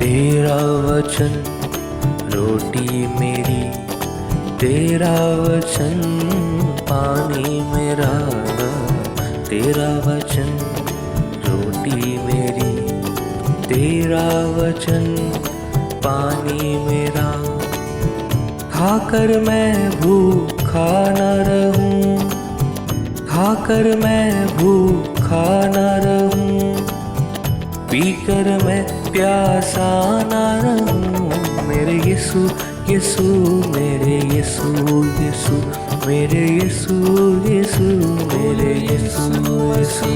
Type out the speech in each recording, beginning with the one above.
तेरा वचन रोटी मेरी, तेरा वचन पानी मेरा, तेरा वचन रोटी मेरी, तेरा वचन पानी मेरा। खाकर मैं भूखा न रहूं, खाकर मैं भूखा न रहूं, पीकर मैं प्यासा न रहूं। मेरे यीशु यीशु, मेरे यीशु यीशु, मेरे यीशु यीशु, मेरे यीशु यीशु।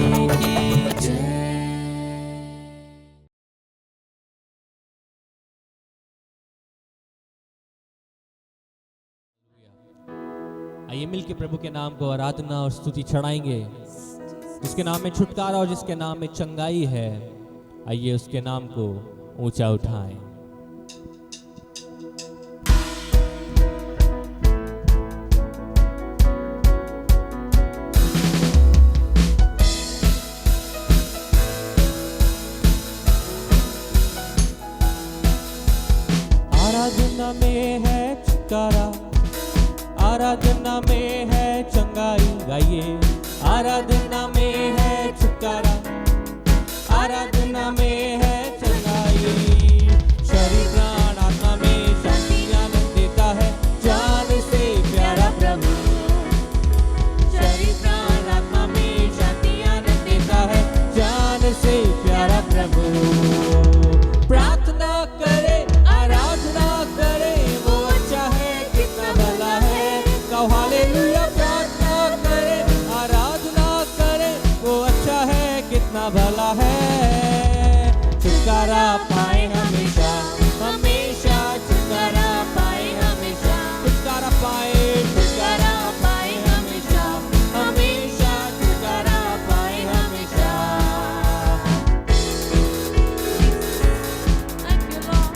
आइए मिलके प्रभु के नाम को आराधना और स्तुति चढ़ाएंगे। जिसके नाम में छुटकारा और जिसके नाम में चंगाई है, आइए उसके नाम को ऊंचा उठाएं। आराधना में है छुटकारा, आराधना में है चंगाई, गाइए। आराधना में है छुटकारा, आराधना में है चंगाई। शरीर प्राण आत्मा में शांति आनंद देता है, जान से प्यारा प्रभु। शरीर प्राण आत्मा में शांति आनंद देता है, जान से प्यारा प्रभु। प्रार्थना करे, आराधना करे, वो अच्छा है, कितना भला है। कहो हालेलुया। प्रार्थना करे, आराधना करे, वो अच्छा है, कितना भला है। छुटकारा पाए हमेशा, हमेशा छुटकारा पाए हमेशा, छुटकारा पाए, छुटकारा पाए हमेशा, हमेशा छुटकारा पाए हमेशा। Thank you, Lord.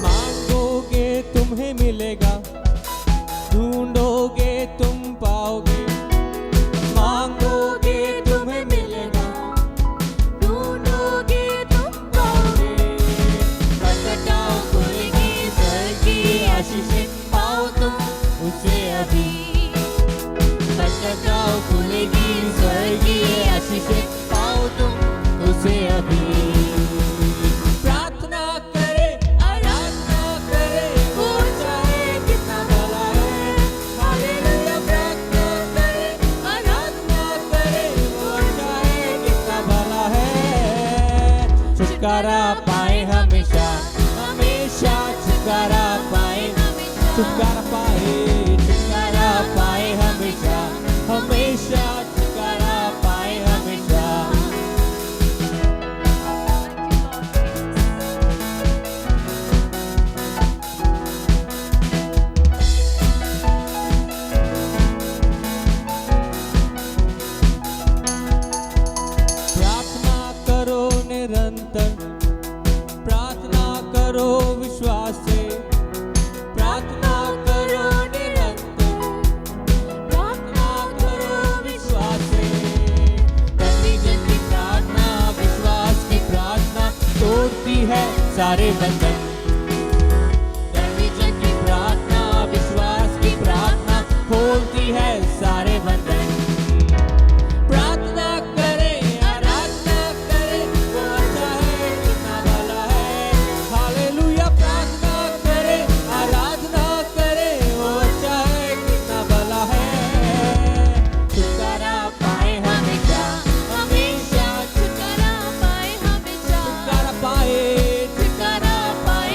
मांगोगे तुम्हें मिलेगा, ढूंढोगे तुम पाओगे। मांगोगे तुम्हें मिलेगा, ढूंढोगे तुम पाओगे। खटखटाओ खुलेगी स्वर्ग की आशीषें, पाओ तुम उसे अभी। खटखटाओ खुलेगी स्वर्ग की आशीषें, पाओ तुम उसे अभी। प्रार्थना करे, आराधना करे, वो चाहे कितना भला है। हालेलुया। प्रार्थना करे, आराधना करे, वो चाहे कितना भला है। छुटकारा पाए हमेशा, हमेशा छुटकारा पाए, छुटकारा पाए, छुटकारा पाए हमेशा, हमेशा छुटकारा पाए हमेशा। प्रार्थना करो निरंतर, प्रार्थना करो विश्वास से। प्रार्थना करो निरंतर, प्रार्थना करो विश्वास से। जल्दी जल्दी प्रार्थना, विश्वास की प्रार्थना तोड़ती है सारे बंधन। जल्दी जल्दी प्रार्थना, विश्वास की प्रार्थना खोलती है सारे बंधन। प्रार्थना करे, आराधना करे, वो अच्छा है, कितना भला है। हालेलुया। प्रार्थना करे, आराधना करे, वो अच्छा है, कितना भला है। छुटकारा पाए हमेशा, हमेशा छुटकारा पाए हमेशा, छुटकारा पाए, छुटकारा पाए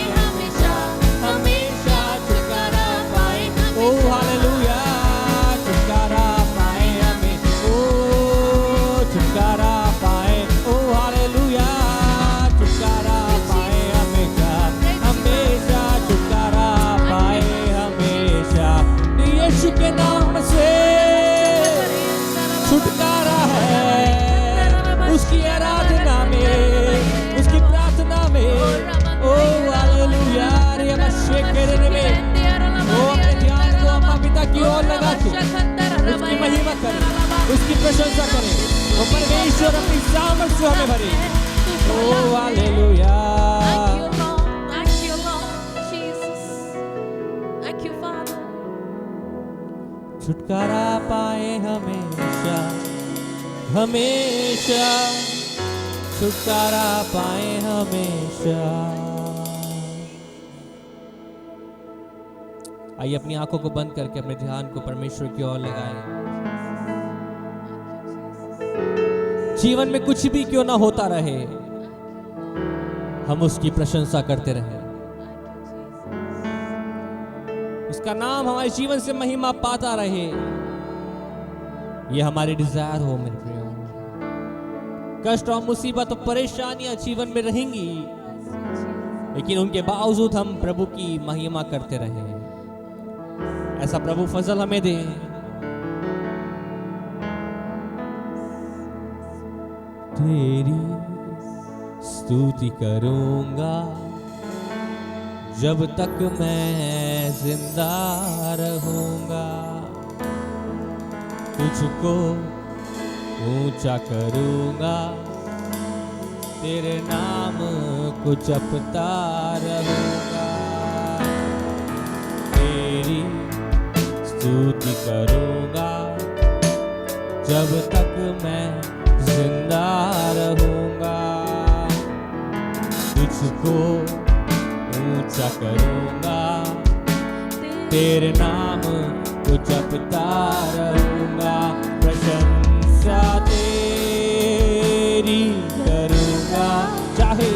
आशीष जो हमें भरे। ओ Thank hallelujah. you, Lord. Thank you, Lord Jesus. Thank you, Father. छुटकारा पाए हमेशा, हमेशा छुटकारा पाए हमेशा। आइए अपनी आंखों को बंद करके अपने ध्यान को परमेश्वर की ओर लगाएं। जीवन में कुछ भी क्यों ना होता रहे, हम उसकी प्रशंसा करते रहें। उसका नाम हमारे जीवन से महिमा पाता रहे, ये हमारी डिजायर हो मेरे प्रियो। कष्ट और मुसीबत और परेशानियां जीवन में रहेंगी, लेकिन उनके बावजूद हम प्रभु की महिमा करते रहें। ऐसा प्रभु फजल हमें दे। तेरी स्तुति करूंगा जब तक मैं जिंदा रहूंगा, तुझको ऊंचा करूंगा, तेरे नाम को जपता रहूंगा। तेरी स्तुति करूंगा जब तक मैं जिंदा रहूंगा, तुझको ऊंचा करूंगा, तेरे नाम को जपता रहूंगा। प्रशंसा तेरी करूंगा, चाहे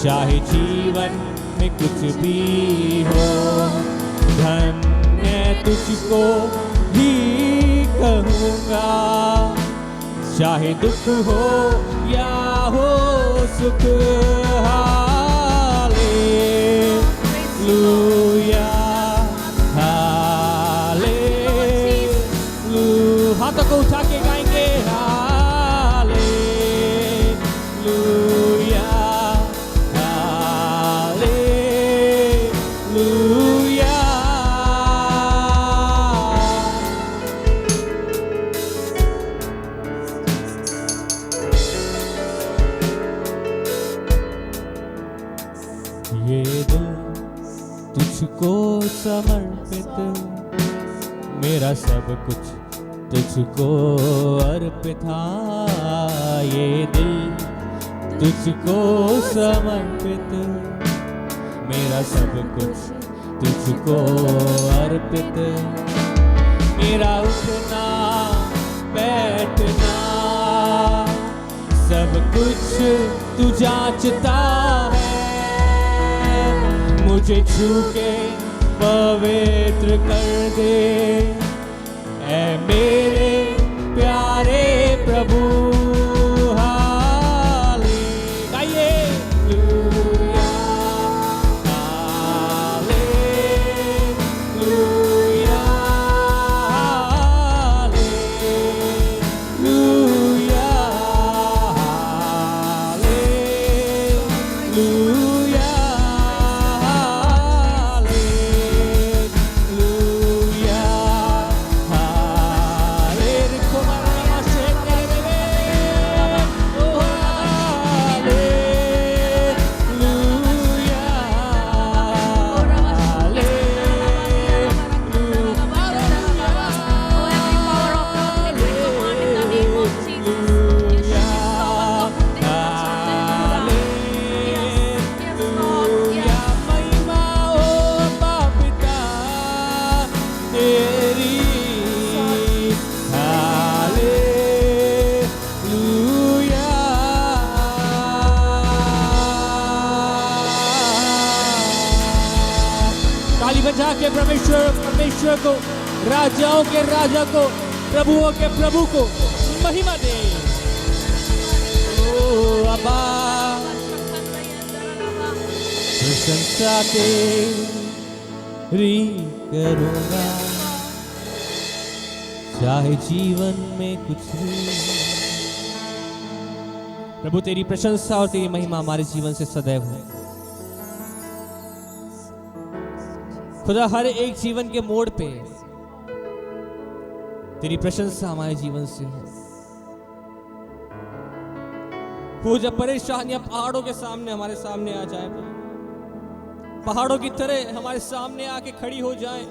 चाहे जीवन में कुछ भी हो, धन्य तुझको ही कहूंगा। चाहे दुख हो या हो सुख, हालेलुया हालेलुया। हाथों को उठा के गाएंगे हालेलुया हालेलुया। ये दिल तुझको समर्पित, मेरा सब कुछ तुझको अर्पित। हाँ, ये दिल तुझको समर्पित, मेरा सब कुछ तुझको अर्पित। मेरा उठना बैठना सब कुछ तू जांचता है, मुझे छू के पवित्र कर दे ऐ मेरे प्यारे प्रभु। Hallelujah hallelujah hallelujah hallelujah. बजा के परमेश्वर को, राजाओं के राजा को, प्रभुओं के प्रभु को महिमा दे। ओ अब्बा प्रशंसा तेरी करूंगा, चाहे जीवन में कुछ भी। प्रभु तेरी प्रशंसा और तेरी महिमा हमारे जीवन से सदैव हो। खुदा हर एक जीवन के मोड़ पे तेरी प्रशंसा हमारे जीवन से हो। वो जब परेशानियां पहाड़ों के सामने हमारे सामने आ जाए, पहाड़ों की तरह हमारे सामने आके खड़ी हो जाए,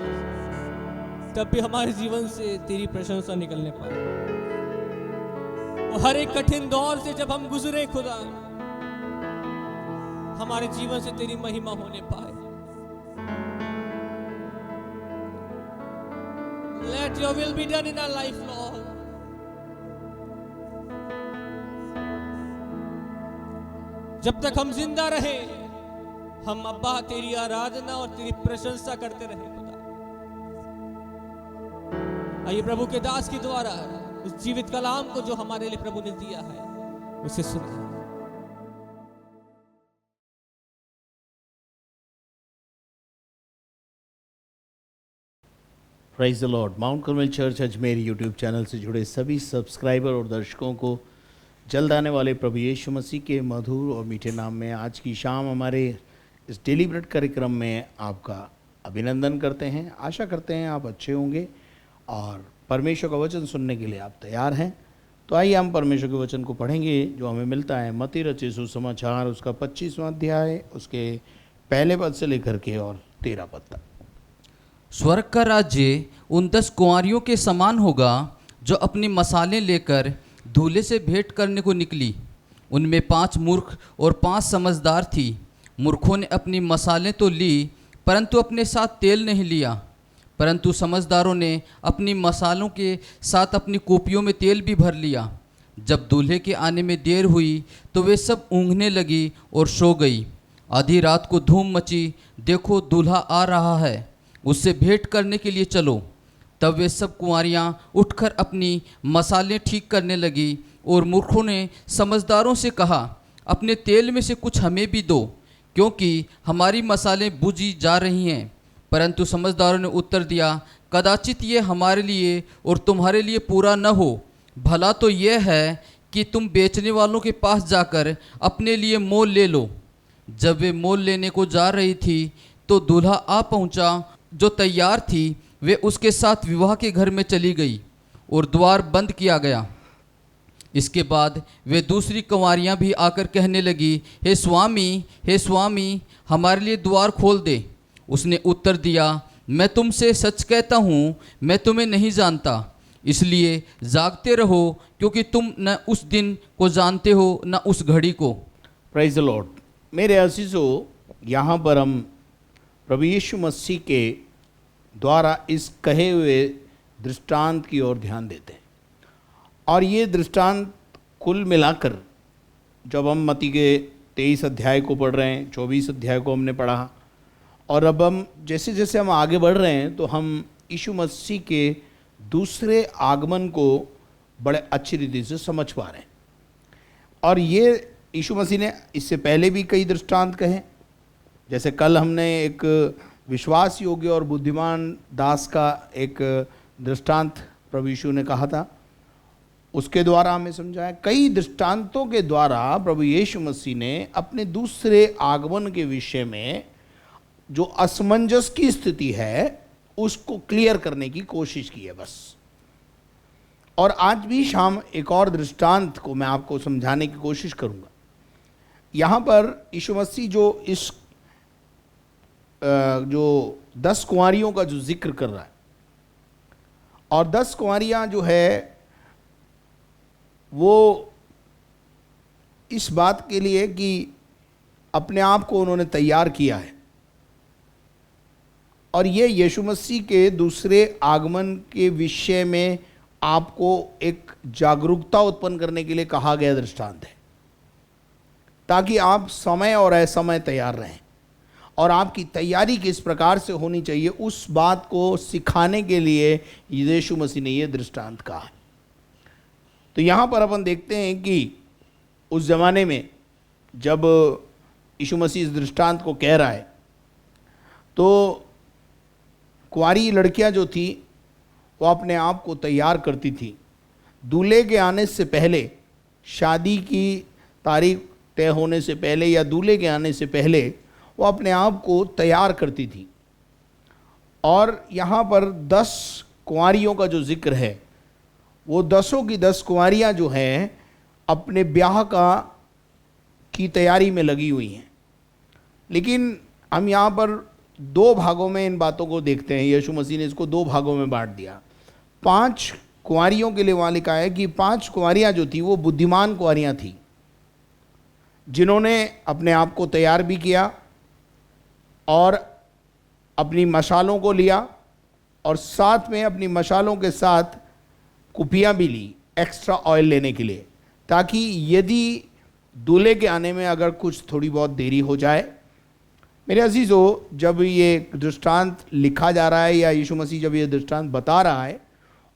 तब भी हमारे जीवन से तेरी प्रशंसा निकलने पाए। और हर एक कठिन दौर से जब हम गुजरे खुदा, हमारे जीवन से तेरी महिमा होने पाए। Let your will be done in our life, Lord. जब तक हम जिंदा रहे, हम अब्बा तेरी आराधना और तेरी प्रशंसा करते रहे खुदा। आइए प्रभु के दास के द्वारा उस जीवित कलाम को जो हमारे लिए प्रभु ने दिया है, उसे सुने। Praise the Lord. Mount Carmel church Ajmer YouTube channel से जुड़े सभी सब्सक्राइबर और दर्शकों को जल्द आने वाले प्रभु यीशु मसीह के मधुर और मीठे नाम में आज की शाम हमारे इस डेली ब्रेड कार्यक्रम में आपका अभिनंदन करते हैं। आशा करते हैं आप अच्छे होंगे और परमेश्वर का वचन सुनने के लिए आप तैयार हैं। तो आइए हम परमेश्वर के वचन को पढ़ेंगे जो हमें मिलता है मत्ती रचित सुसमाचार उसका 25वां अध्याय, उसके पहले पद से लेकर के और 13 पद तक। स्वर्ग का राज्य उन 10 कुंवारियों के समान होगा जो अपनी मसालें लेकर दूल्हे से भेंट करने को निकली। उनमें 5 मूर्ख और 5 समझदार थी। मूर्खों ने अपनी मसालें तो ली, परंतु अपने साथ तेल नहीं लिया। परंतु समझदारों ने अपनी मसालों के साथ अपनी कूपियों में तेल भी भर लिया। जब दूल्हे के आने में देर हुई तो वे सब ऊँघने लगी और सो गई। आधी रात को धूम मची, देखो दूल्हा आ रहा है, उससे भेंट करने के लिए चलो। तब वे सब कुंवारियाँ उठकर अपनी मसालें ठीक करने लगी। और मूर्खों ने समझदारों से कहा, अपने तेल में से कुछ हमें भी दो, क्योंकि हमारी मसालें बुझी जा रही हैं। परंतु समझदारों ने उत्तर दिया, कदाचित ये हमारे लिए और तुम्हारे लिए पूरा न हो। भला तो यह है कि तुम बेचने वालों के पास जाकर अपने लिए मोल ले लो। जब वे मोल लेने को जा रही थी तो दूल्हा आ पहुंचा। जो तैयार थी वे उसके साथ विवाह के घर में चली गई और द्वार बंद किया गया। इसके बाद वे दूसरी कुंवारियाँ भी आकर कहने लगी, हे स्वामी, हमारे लिए द्वार खोल दे। उसने उत्तर दिया, मैं तुमसे सच कहता हूँ, मैं तुम्हें नहीं जानता। इसलिए जागते रहो, क्योंकि तुम न उस दिन को जानते हो न उस घड़ी को। Praise the Lord. मेरे अजीजों, यहाँ पर हम प्रभु यीशु मसीह के द्वारा इस कहे हुए दृष्टांत की ओर ध्यान देते हैं। और ये दृष्टांत कुल मिलाकर जब हम मत्ती के 23 अध्याय को पढ़ रहे हैं, 24 अध्याय को हमने पढ़ा, और अब हम जैसे जैसे हम आगे बढ़ रहे हैं तो हम यीशु मसीह के दूसरे आगमन को बड़े अच्छी रीति से समझ पा रहे हैं। और ये यीशु मसीह ने इससे पहले भी कई दृष्टांत कहे। जैसे कल हमने एक विश्वास योग्य और बुद्धिमान दास का एक दृष्टांत प्रभु यीशु ने कहा था, उसके द्वारा हमें समझाया। कई दृष्टांतों के द्वारा प्रभु यीशु मसीह ने अपने दूसरे आगमन के विषय में जो असमंजस की स्थिति है उसको क्लियर करने की कोशिश की है बस। और आज भी शाम एक और दृष्टांत को मैं आपको समझाने की कोशिश करूंगा। यहाँ पर यीशु मसीह जो इस जो 10 कुंवारियों का जो जिक्र कर रहा है, और 10 कुंवारियाँ जो है वो इस बात के लिए कि अपने आप को उन्होंने तैयार किया है। और ये यीशु मसीह के दूसरे आगमन के विषय में आपको एक जागरूकता उत्पन्न करने के लिए कहा गया दृष्टांत है, ताकि आप समय और असमय तैयार रहें। और आपकी तैयारी किस प्रकार से होनी चाहिए उस बात को सिखाने के लिए यीशु मसीह ने यह दृष्टांत कहा है। तो यहाँ पर अपन देखते हैं कि उस ज़माने में जब यीशु मसीह इस दृष्टांत को कह रहा है तो कुंवारी लड़कियां जो थी वो अपने आप को तैयार करती थी। दूल्हे के आने से पहले, शादी की तारीख तय होने से पहले या दूल्हे के आने से पहले वो अपने आप को तैयार करती थी। और यहाँ पर 10 कुंवारियों का जो जिक्र है, वो 10 की 10 कुंवारियाँ जो हैं अपने ब्याह का की तैयारी में लगी हुई हैं। लेकिन हम यहाँ पर दो भागों में इन बातों को देखते हैं। यीशु मसीह ने इसको दो भागों में बांट दिया। 5 कुंवारियों के लिए वहाँ लिखा है कि 5 कुंवारियाँ जो थी वो बुद्धिमान कुंवारियाँ थी, जिन्होंने अपने आप को तैयार भी किया और अपनी मशालों को लिया और साथ में अपनी मशालों के साथ कुपियाँ भी ली एक्स्ट्रा ऑयल लेने के लिए, ताकि यदि दूल्हे के आने में अगर कुछ थोड़ी बहुत देरी हो जाए। मेरे अजीज़ों, जब ये दृष्टांत लिखा जा रहा है या यीशु मसीह जब ये दृष्टांत बता रहा है,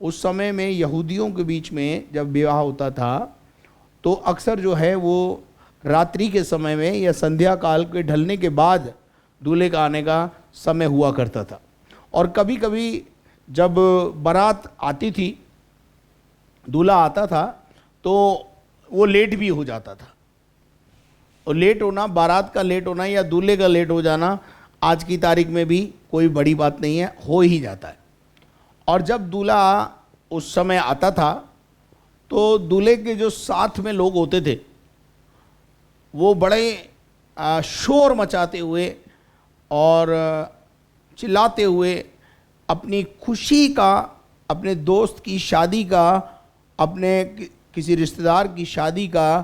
उस समय में यहूदियों के बीच में जब विवाह होता था तो अक्सर जो है वो रात्रि के समय में या संध्या काल के ढलने के बाद दूल्हे का आने का समय हुआ करता था। और कभी कभी जब बारात आती थी, दूल्हा आता था, तो वो लेट भी हो जाता था। और लेट होना, बारात का लेट होना या दूल्हे का लेट हो जाना आज की तारीख में भी कोई बड़ी बात नहीं है, हो ही जाता है। और जब दूल्हा उस समय आता था तो दूल्हे के जो साथ में लोग होते थे वो बड़े शोर मचाते हुए और चिल्लाते हुए अपनी खुशी का, अपने दोस्त की शादी का, अपने किसी रिश्तेदार की शादी का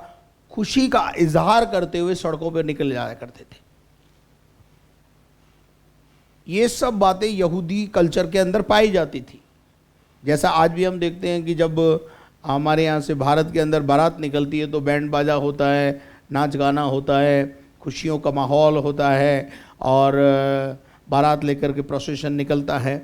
खुशी का इजहार करते हुए सड़कों पर निकल जाया करते थे। ये सब बातें यहूदी कल्चर के अंदर पाई जाती थी। जैसा आज भी हम देखते हैं कि जब हमारे यहाँ से भारत के अंदर बारात निकलती है तो बैंड बाजा होता है, नाच गाना होता है, खुशियों का माहौल होता है और बारात लेकर के प्रोसेशन निकलता है।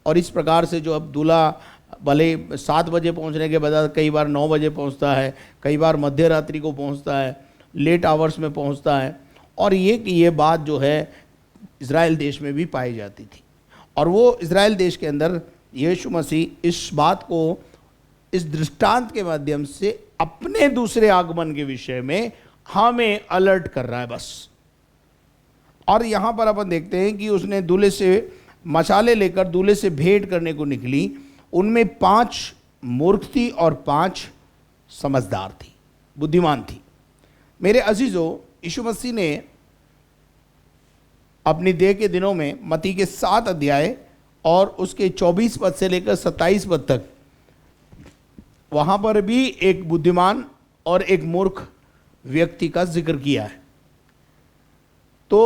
और इस प्रकार से जो अब दूल्हा भले 7 बजे पहुंचने के बजाय कई बार 9 बजे पहुंचता है, कई बार मध्य रात्रि को पहुंचता है, लेट आवर्स में पहुंचता है। और ये बात जो है इज़राइल देश में भी पाई जाती थी। और वो इज़राइल देश के अंदर यीशु मसीह इस बात को इस दृष्टांत के माध्यम से अपने दूसरे आगमन के विषय में हमें अलर्ट कर रहा है बस। और यहाँ पर अपन देखते हैं कि उसने दूल्हे से मशाले लेकर दूल्हे से भेंट करने को निकली। उनमें 5 मूर्ख थी और 5 समझदार थी, बुद्धिमान थी। मेरे अजीजों, यीशु मसीह ने अपनी देह के दिनों में मत्ती के 7 अध्याय और उसके 24 पद से लेकर 27 पद तक वहाँ पर भी एक बुद्धिमान और एक मूर्ख व्यक्ति का जिक्र किया है। तो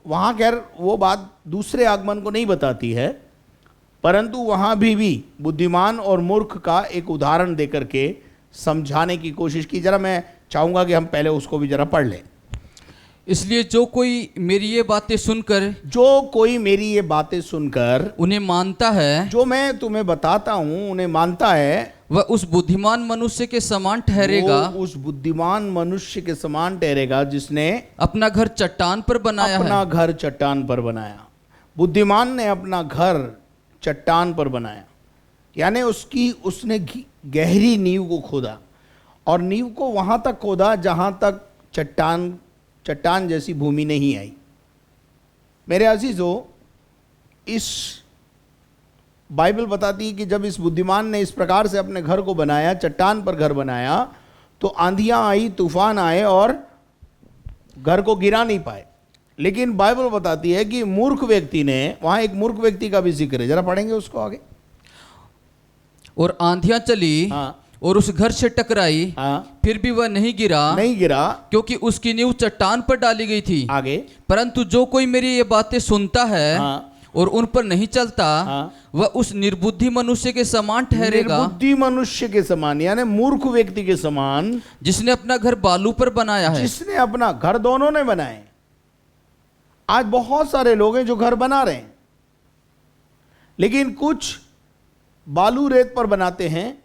वहाँ खैर वो बात दूसरे आगमन को नहीं बताती है, परंतु वहाँ भी बुद्धिमान और मूर्ख का एक उदाहरण देकर के समझाने की कोशिश की। जरा मैं चाहूँगा कि हम पहले उसको भी जरा पढ़ लें। इसलिए जो कोई मेरी ये बातें सुनकर उन्हें मानता है, जो मैं तुम्हें बताता हूँ उन्हें मानता है, वह उस बुद्धिमान मनुष्य के समान ठहरेगा, वो उस बुद्धिमान मनुष्य के समान ठहरेगा जिसने अपना घर चट्टान पर बनाया है। अपना घर चट्टान पर बनाया। बुद्धिमान ने अपना घर चट्टान पर बनाया, यानी उसने गहरी नींव को खोदा और नींव को वहाँ तक खोदा जहाँ तक चट्टान जैसी भूमि नहीं आई। मेरे अजीजों, इस बाइबल बताती है कि जब इस बुद्धिमान ने इस प्रकार से अपने घर को बनाया, चट्टान पर घर बनाया, तो आंधियां आई, तूफान आए और घर को गिरा नहीं पाए। लेकिन बाइबल बताती है कि मूर्ख व्यक्ति ने, वहां एक मूर्ख व्यक्ति का भी जिक्र है, जरा पढ़ेंगे उसको आगे। और आंधियां चली, हाँ, और उस घर से टकराई, हाँ, फिर भी वह नहीं गिरा, क्योंकि उसकी नींव चट्टान पर डाली गई थी। आगे, परंतु जो कोई मेरी ये बातें सुनता है, हाँ, और उन पर नहीं चलता, हाँ, वह उस निर्बुद्धि मनुष्य के समान ठहरेगा, निर्बुद्धि मनुष्य के समान, यानी मूर्ख व्यक्ति के समान, जिसने अपना घर बालू पर बनाया है। जिसने अपना घर, दोनों ने बनाए। आज बहुत सारे लोग हैं जो घर बना रहे हैं, लेकिन कुछ बालू रेत पर बनाते हैं।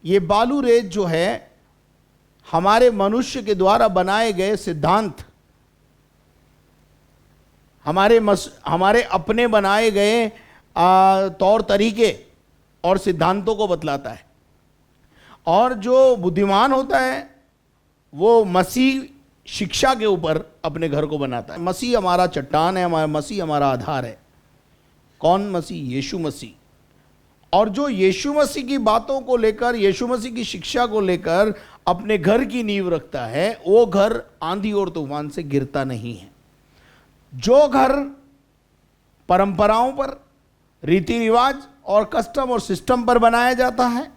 ये बालू रेत जो है हमारे मनुष्य के द्वारा बनाए गए सिद्धांत, हमारे अपने बनाए गए तौर तरीके और सिद्धांतों को बतलाता है। और जो बुद्धिमान होता है वो मसीह शिक्षा के ऊपर अपने घर को बनाता है। मसीह हमारा चट्टान है, मसीह हमारा आधार है। कौन मसीह? यीशु मसीह। और जो यीशु मसीह की बातों को लेकर, यीशु मसीह की शिक्षा को लेकर अपने घर की नींव रखता है, वो घर आंधी और तूफान से गिरता नहीं है। जो घर परंपराओं पर, रीति रिवाज और कस्टम और सिस्टम पर बनाया जाता है,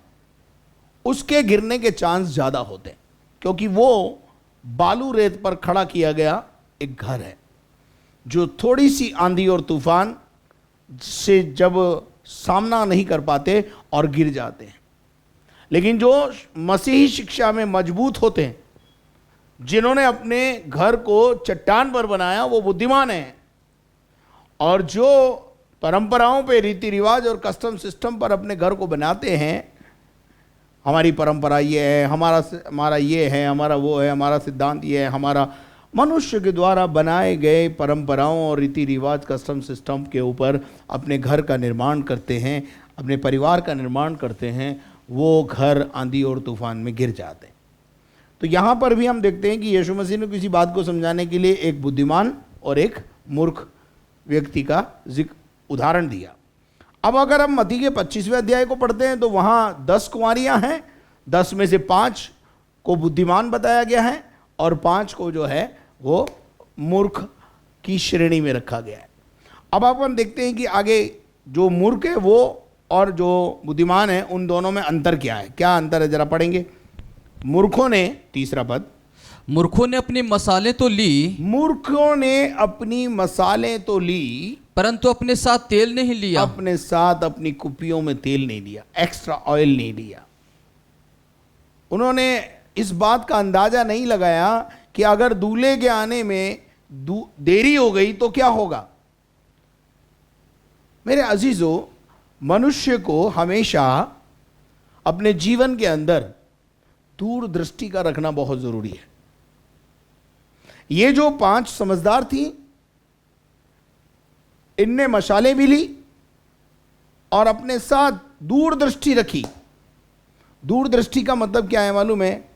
उसके गिरने के चांस ज़्यादा होते हैं, क्योंकि वो बालू रेत पर खड़ा किया गया एक घर है जो थोड़ी सी आंधी और तूफान से जब सामना नहीं कर पाते और गिर जाते हैं। लेकिन जो मसीही शिक्षा में मजबूत होते हैं, जिन्होंने अपने घर को चट्टान पर बनाया, वो बुद्धिमान हैं। और जो परंपराओं पे, रीति रिवाज और कस्टम सिस्टम पर अपने घर को बनाते हैं, हमारी परंपरा ये है, हमारा ये है, हमारा वो है, हमारा सिद्धांत ये है, हमारा मनुष्य के द्वारा बनाए गए परंपराओं और रीति रिवाज, कस्टम सिस्टम के ऊपर अपने घर का निर्माण करते हैं, अपने परिवार का निर्माण करते हैं, वो घर आंधी और तूफान में गिर जाते हैं। तो यहाँ पर भी हम देखते हैं कि यीशु मसीह ने किसी बात को समझाने के लिए एक बुद्धिमान और एक मूर्ख व्यक्ति का उदाहरण दिया। अब अगर हम मत्ती के 25वें अध्याय को पढ़ते हैं तो वहाँ 10 कुंवारियाँ हैं, 10 में से 5 को बुद्धिमान बताया गया है और 5 को जो है वो मूर्ख की श्रेणी में रखा गया है। अब अपन देखते हैं कि आगे जो मूर्ख है वो और जो बुद्धिमान है, उन दोनों में अंतर क्या है। क्या अंतर है जरा पढ़ेंगे। मूर्खों ने, तीसरा पद, मूर्खों ने अपनी मसालें तो ली, मूर्खों ने अपनी मसालें तो ली, परंतु अपने साथ तेल नहीं लिया। अपने साथ अपनी कुपियों में तेल नहीं लिया, एक्स्ट्रा ऑयल नहीं लिया। उन्होंने इस बात का अंदाजा नहीं लगाया कि अगर दूल्हे के आने में देरी हो गई तो क्या होगा। मेरे अजीजों, मनुष्य को हमेशा अपने जीवन के अंदर दूरदृष्टि का रखना बहुत जरूरी है। ये जो 5 समझदार थी, इनने मशालें भी ली और अपने साथ दूरदृष्टि रखी। दूरदृष्टि का मतलब क्या है मालूम है?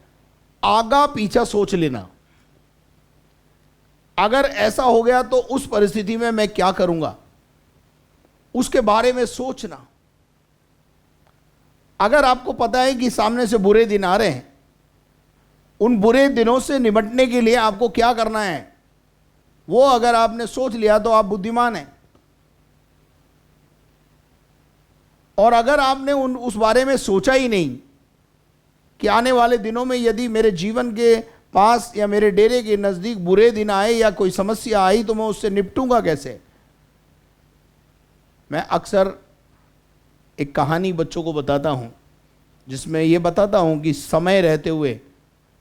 आगा पीछा सोच लेना। अगर ऐसा हो गया तो उस परिस्थिति में मैं क्या करूंगा, उसके बारे में सोचना। अगर आपको पता है कि सामने से बुरे दिन आ रहे हैं, उन बुरे दिनों से निपटने के लिए आपको क्या करना है, वो अगर आपने सोच लिया तो आप बुद्धिमान हैं। और अगर आपने उस बारे में सोचा ही नहीं कि आने वाले दिनों में यदि मेरे जीवन के पास या मेरे डेरे के नज़दीक बुरे दिन आए या कोई समस्या आई तो मैं उससे निपटूंगा कैसे। मैं अक्सर एक कहानी बच्चों को बताता हूं, जिसमें यह बताता हूं कि समय रहते हुए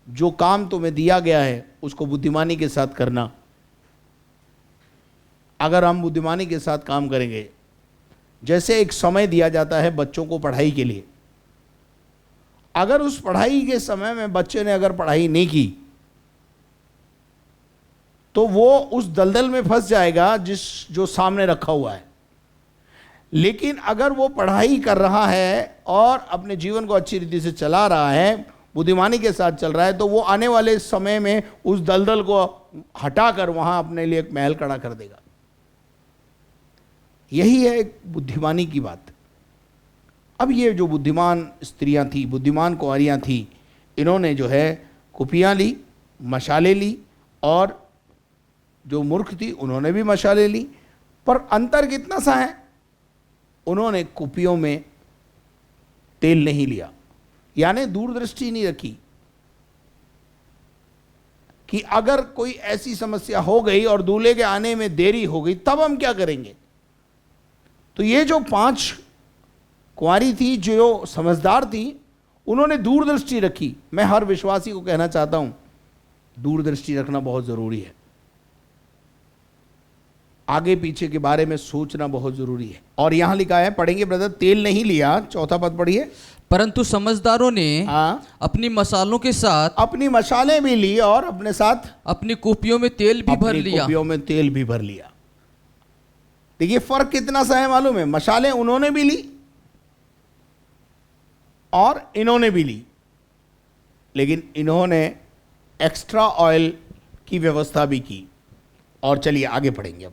जो काम तुम्हें दिया गया है उसको बुद्धिमानी के साथ करना। अगर हम बुद्धिमानी के साथ काम करेंगे, जैसे एक समय दिया जाता है बच्चों को पढ़ाई के लिए, अगर उस पढ़ाई के समय में बच्चे ने अगर पढ़ाई नहीं की तो वो उस दलदल में फंस जाएगा जो सामने रखा हुआ है। लेकिन अगर वो पढ़ाई कर रहा है और अपने जीवन को अच्छी रीति से चला रहा है, बुद्धिमानी के साथ चल रहा है, तो वो आने वाले समय में उस दलदल को हटाकर वहां अपने लिए एक महल खड़ा कर देगा। यही है एक बुद्धिमानी की बात। अब ये जो बुद्धिमान स्त्रियां थी, बुद्धिमान कुंवारियां थी, इन्होंने जो है कुपियां ली, मशाले ली, और जो मूर्ख थी उन्होंने भी मशाले ली। पर अंतर कितना सा है, उन्होंने कुपियों में तेल नहीं लिया, यानी दूरदृष्टि नहीं रखी कि अगर कोई ऐसी समस्या हो गई और दूल्हे के आने में देरी हो गई तब हम क्या करेंगे। तो ये जो 5 कुंवारी थी जो समझदार थी, उन्होंने दूरदृष्टि रखी। मैं हर विश्वासी को कहना चाहता हूं, दूरदृष्टि रखना बहुत जरूरी है। आगे पीछे के बारे में सोचना बहुत जरूरी है। और यहां लिखा है, पढ़ेंगे ब्रदर, तेल नहीं लिया, चौथा पद पढ़िए। परंतु समझदारों ने अपनी मसालों के साथ अपनी मशालें भी ली और अपने साथ अपनी कुपियों में तेल भी भर लिया। कुपियों में तेल भी भर लिया। देखिए फर्क कितना सा है मालूम है। मशालें उन्होंने भी ली और इन्होंने भी ली, लेकिन इन्होंने एक्स्ट्रा ऑयल की व्यवस्था भी की। और चलिए आगे पढ़ेंगे। अब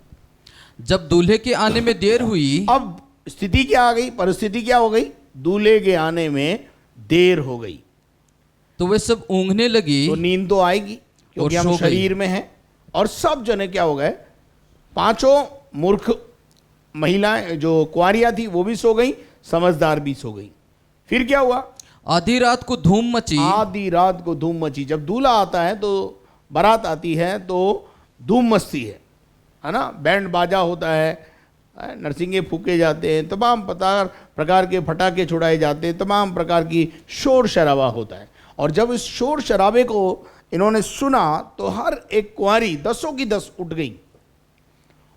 जब दूल्हे के आने में देर हुई, अब स्थिति क्या आ गई, परिस्थिति क्या हो गई, दूल्हे के आने में देर हो गई। तो वे सब ऊँघने लगी तो नींद तो आएगी क्योंकि और हम सो गई। शरीर में हैं। और सब जने क्या हो गए, पांचों मूर्ख महिलाएं जो कुंवारियां थी वो भी सो गई, समझदार भी सो गई। फिर क्या हुआ, आधी रात को धूम मची। आधी रात को धूम मची। जब दूल्हा आता है तो बारात आती है तो धूम मचती है ना, बैंड बाजा होता है, नरसिंगे फूके जाते हैं, तमाम प्रकार के फटाके छुड़ाए जाते हैं, तमाम प्रकार की शोर शराबा होता है। और जब इस शोर शराबे को इन्होंने सुना तो हर एक कुंवारी 10 की 10 उठ गई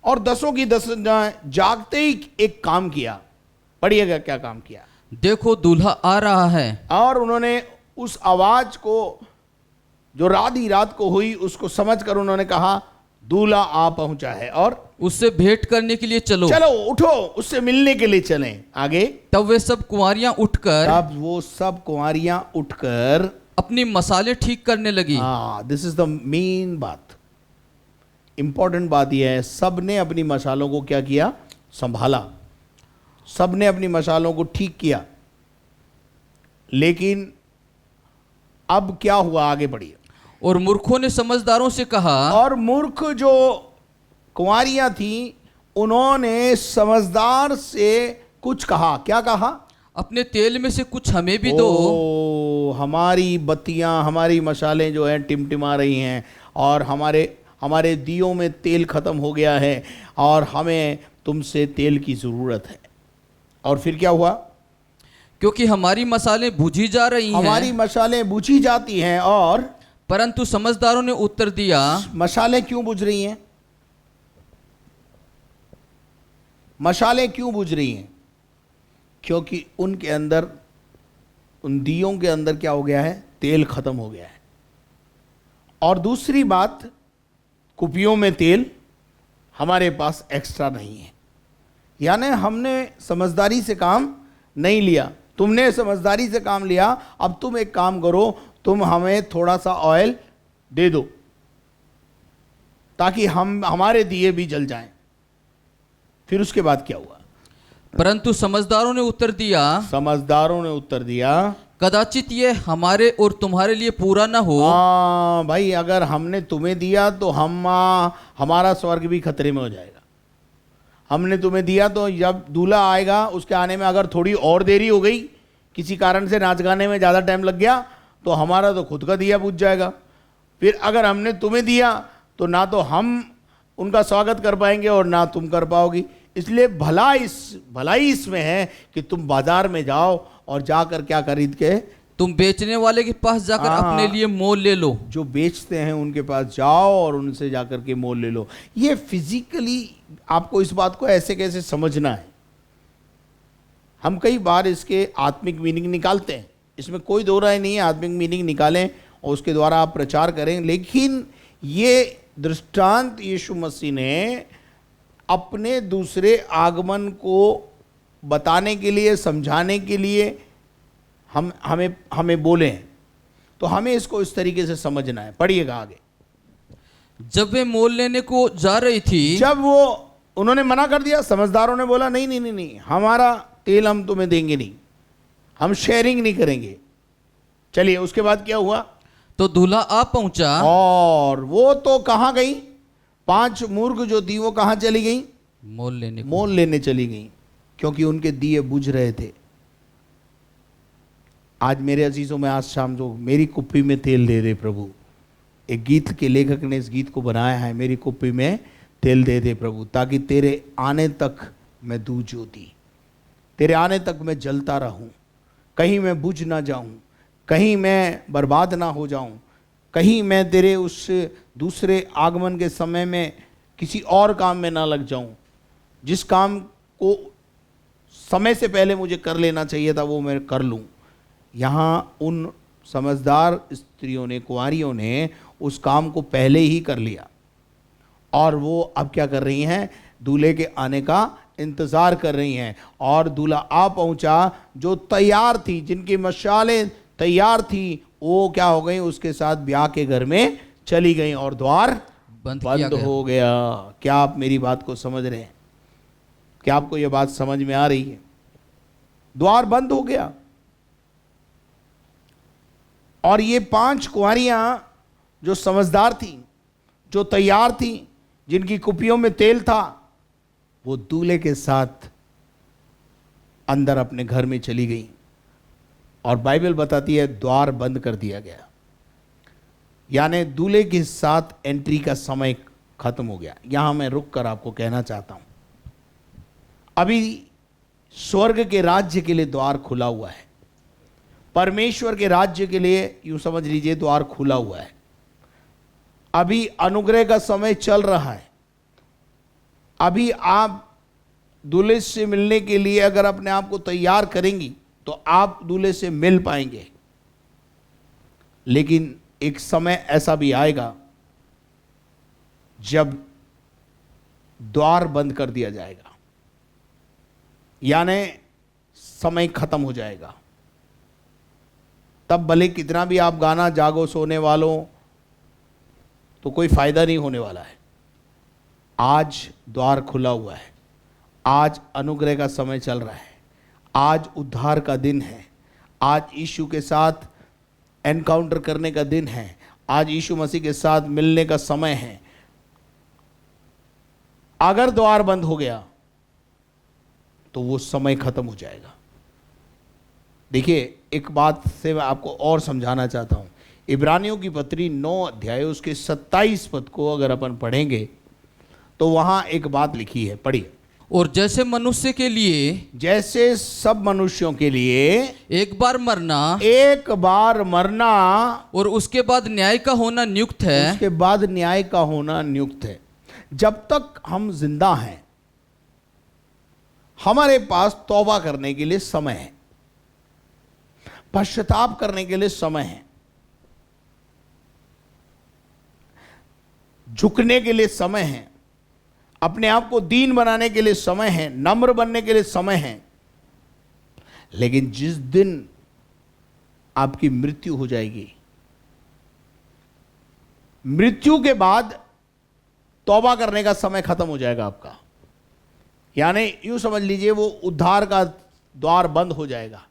और 10 की 10 जागते ही एक काम किया। पढ़िएगा क्या काम किया। देखो दूल्हा आ रहा है। और उन्होंने उस आवाज को जो आधी रात को हुई उसको समझकर उन्होंने कहा दूल्हा आ पहुंचा है और उससे भेंट करने के लिए चलो। चलो उठो, उससे मिलने के लिए चलें। आगे, तब वे सब कुंवारियां उठकर तब वो सब कुंवारियां उठकर अपनी मसाले ठीक करने लगी। दिस इज द मेन बात, इंपॉर्टेंट बात यह है, सब ने अपनी मसालों को क्या किया, संभाला, सब ने अपनी मसालों को ठीक किया। लेकिन अब क्या हुआ, आगे बढ़िए। और मूर्खों ने समझदारों से कहा। और मूर्ख जो कुंवारियां थी उन्होंने समझदार से कुछ कहा। क्या कहा, अपने तेल में से कुछ हमें भी दो। हमारी बत्तियां, हमारी मसालें जो हैं टिमटिमा रही हैं और हमारे दियों में तेल खत्म हो गया है और हमें तुमसे तेल की ज़रूरत है। और फिर क्या हुआ, क्योंकि हमारी मसालें बुझी जा रही हैं। हमारी मसालें बुझी जाती हैं। और परंतु समझदारों ने उत्तर दिया। मसालें क्यों बुझ रही हैं, मसालें क्यों बुझ रही हैं, क्योंकि उनके अंदर, उन दियों के अंदर क्या हो गया है, तेल खत्म हो गया है। और दूसरी बात, कुपियों में तेल हमारे पास एक्स्ट्रा नहीं है। यानी हमने समझदारी से काम नहीं लिया, तुमने समझदारी से काम लिया। अब तुम एक काम करो, तुम हमें थोड़ा सा ऑयल दे दो ताकि हमारे दिए भी जल जाएं। फिर उसके बाद क्या हुआ, परंतु समझदारों ने उत्तर दिया। समझदारों ने उत्तर दिया, कदाचित ये हमारे और तुम्हारे लिए पूरा ना हो। भाई अगर हमने तुम्हें दिया तो हमारा स्वर्ग भी खतरे में हो जाएगा। हमने तुम्हें दिया तो जब दूल्हा आएगा उसके आने में अगर थोड़ी और देरी हो गई, किसी कारण से नाच गाने में ज़्यादा टाइम लग गया, तो हमारा तो खुद का दिया बुझ जाएगा। फिर अगर हमने तुम्हें दिया तो ना तो हम उनका स्वागत कर पाएंगे और ना तुम कर पाओगी। इसलिए भलाई इसमें है कि तुम बाजार में जाओ और जाकर क्या खरीद के, तुम बेचने वाले के पास जाकर अपने लिए मोल ले लो। जो बेचते हैं उनके पास जाओ और उनसे जाकर के मोल ले लो। ये फिजिकली आपको इस बात को ऐसे कैसे समझना है। हम कई बार इसके आत्मिक मीनिंग निकालते हैं, इसमें कोई दो राय नहीं है, आत्मिक मीनिंग निकालें और उसके द्वारा आप प्रचार करें। लेकिन ये दृष्टांत यीशु मसीह ने अपने दूसरे आगमन को बताने के लिए, समझाने के लिए हमें बोले हैं, तो हमें इसको इस तरीके से समझना है। पढ़िएगा आगे। जब वे मोल लेने को जा रही थी, जब उन्होंने मना कर दिया, समझदारों ने बोला नहीं नहीं नहीं नहीं, हमारा तेल हम तुम्हें देंगे नहीं, हम शेयरिंग नहीं करेंगे। चलिए उसके बाद क्या हुआ, तो दूल्हा आ पहुंचा। और वो तो कहाँ गई, 5 मूर्ख जो थी वो कहाँ चली गई, मोल लेने चली गई, क्योंकि उनके दिए बुझ रहे थे। आज मेरे अजीजों में, आज शाम जो मेरी कुप्पी में तेल दे दे प्रभु, एक गीत के लेखक ने इस गीत को बनाया है, मेरी कुप्पी में तेल दे दे प्रभु, ताकि तेरे आने तक मैं दूं ज्योति, तेरे आने तक मैं जलता रहूं, कहीं मैं बुझ ना जाऊं, कहीं मैं बर्बाद ना हो जाऊं, कहीं मैं तेरे उस दूसरे आगमन के समय में किसी और काम में ना लग जाऊं, जिस काम को समय से पहले मुझे कर लेना चाहिए था वो मैं कर लूं। यहाँ उन समझदार स्त्रियों ने, कुंवारियों ने उस काम को पहले ही कर लिया और वो अब क्या कर रही हैं, दूल्हे के आने का इंतज़ार कर रही हैं। और दूल्हा आ पहुंचा, जो तैयार थी, जिनकी मशालें तैयार थी, वो क्या हो गई, उसके साथ ब्याह के घर में चली गई और द्वार बंद हो गया। क्या आप मेरी बात को समझ रहे हैं? क्या आपको यह बात समझ में आ रही है? द्वार बंद हो गया और ये 5 कुंवारियां जो समझदार थीं, जो तैयार थीं, जिनकी कुपियों में तेल था, वो दूल्हे के साथ अंदर अपने घर में चली गई और बाइबल बताती है द्वार बंद कर दिया गया, यानी दूल्हे के साथ एंट्री का समय खत्म हो गया। यहां मैं रुक कर आपको कहना चाहता हूं, अभी स्वर्ग के राज्य के लिए द्वार खुला हुआ है, परमेश्वर के राज्य के लिए यूं समझ लीजिए द्वार खुला हुआ है। अभी अनुग्रह का समय चल रहा है। अभी आप दूल्हे से मिलने के लिए अगर अपने आप को तैयार करेंगी तो आप दूल्हे से मिल पाएंगे, लेकिन एक समय ऐसा भी आएगा जब द्वार बंद कर दिया जाएगा, यानी समय खत्म हो जाएगा। तब भले कितना भी आप गाना जागो सोने वालों, तो कोई फायदा नहीं होने वाला है। आज द्वार खुला हुआ है, आज अनुग्रह का समय चल रहा है, आज उद्धार का दिन है, आज यीशु के साथ एनकाउंटर करने का दिन है, आज यीशु मसीह के साथ मिलने का समय है। अगर द्वार बंद हो गया तो वो समय खत्म हो जाएगा। देखिए, एक बात से मैं आपको और समझाना चाहता हूं। इब्रानियों की पत्री 9 अध्याय उसके 27 पद को अगर अपन पढ़ेंगे तो वहां एक बात लिखी है, पढ़िए। और जैसे मनुष्य के लिए, जैसे सब मनुष्यों के लिए एक बार मरना और उसके बाद न्याय का होना नियुक्त है, उसके बाद न्याय का होना नियुक्त है। जब तक हम जिंदा हैं, हमारे पास तौबा करने के लिए समय है, पश्चाताप करने के लिए समय है, झुकने के लिए समय है, अपने आप को दीन बनाने के लिए समय है, नम्र बनने के लिए समय है। लेकिन जिस दिन आपकी मृत्यु हो जाएगी, मृत्यु के बाद तौबा करने का समय खत्म हो जाएगा आपका। यानी यूं समझ लीजिए वो उद्धार का द्वार बंद हो जाएगा,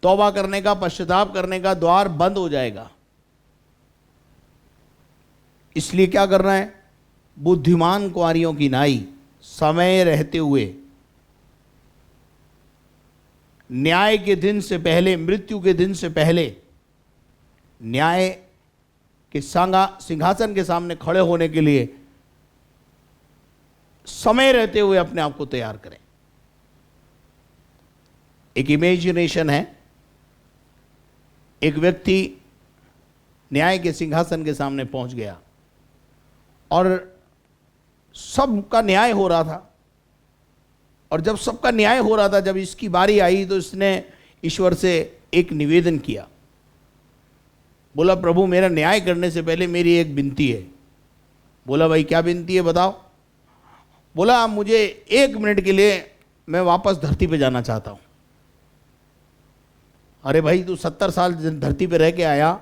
तौबा करने का, पश्चाताप करने का द्वार बंद हो जाएगा। इसलिए क्या करना है? बुद्धिमान कुंवारियों की नाई समय रहते हुए, न्याय के दिन से पहले, मृत्यु के दिन से पहले न्याय के सिंहासन के सामने खड़े होने के लिए समय रहते हुए अपने आप को तैयार करें। एक इमेजिनेशन है, एक व्यक्ति न्याय के सिंहासन के सामने पहुंच गया और सबका न्याय हो रहा था, और जब सबका न्याय हो रहा था, जब इसकी बारी आई तो इसने ईश्वर से एक निवेदन किया। बोला, प्रभु मेरा न्याय करने से पहले मेरी एक विनती है। बोला, भाई क्या विनती है बताओ? बोला, मुझे 1 मिनट के लिए मैं वापस धरती पे जाना चाहता हूं। अरे भाई, तू 70 साल धरती पे रह के आया,